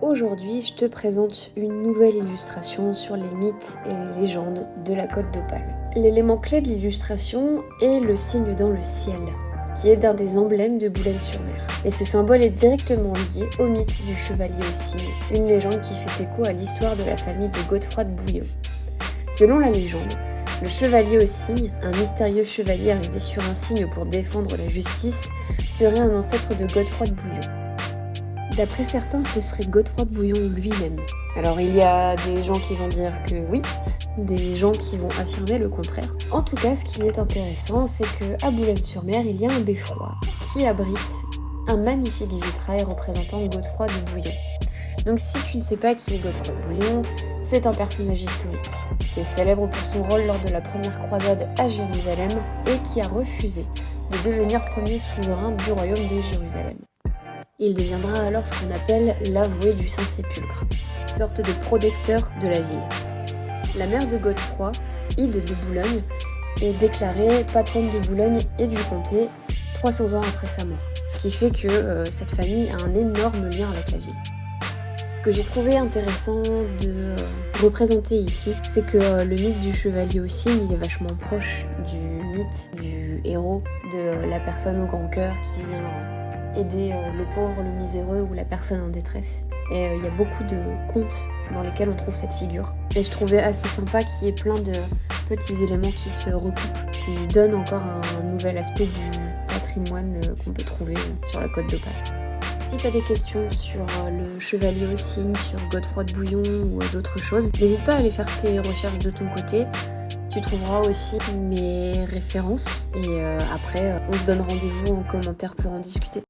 Aujourd'hui, je te présente une nouvelle illustration sur les mythes et les légendes de la Côte d'Opale. L'élément clé de l'illustration est le signe dans le ciel, qui est d'un des emblèmes de Boulogne-sur-Mer. Et ce symbole est directement lié au mythe du chevalier au cygne, une légende qui fait écho à l'histoire de la famille de Godefroy de Bouillon. Selon la légende, le chevalier au cygne, un mystérieux chevalier arrivé sur un cygne pour défendre la justice, serait un ancêtre de Godefroy de Bouillon. D'après certains, ce serait Godefroy de Bouillon lui-même. Alors il y a des gens qui vont dire que oui, des gens qui vont affirmer le contraire. En tout cas, ce qui est intéressant, c'est qu'à Boulogne-sur-Mer, il y a un beffroi qui abrite un magnifique vitrail représentant Godefroy de Bouillon. Donc si tu ne sais pas qui est Godefroy de Bouillon, c'est un personnage historique qui est célèbre pour son rôle lors de la première croisade à Jérusalem et qui a refusé de devenir premier souverain du royaume de Jérusalem. Il deviendra alors ce qu'on appelle l'avoué du Saint-Sépulcre, sorte de protecteur de la ville. La mère de Godefroy, Ide de Boulogne, est déclarée patronne de Boulogne et du comté 300 ans après sa mort. Ce qui fait que cette famille a un énorme lien avec la ville. Ce que j'ai trouvé intéressant de représenter ici, c'est que le mythe du chevalier au cygne, il est vachement proche du mythe du héros, de la personne au grand cœur qui vient aider le pauvre, le miséreux ou la personne en détresse. Et il y a beaucoup de contes dans lesquels on trouve cette figure. Et je trouvais assez sympa qu'il y ait plein de petits éléments qui se recoupent, qui donnent encore un nouvel aspect du patrimoine qu'on peut trouver sur la Côte d'Opale. Si tu as des questions sur le chevalier au cygne, sur Godefroy de Bouillon ou d'autres choses, n'hésite pas à aller faire tes recherches de ton côté. Tu trouveras aussi mes références et après on se donne rendez-vous en commentaire pour en discuter.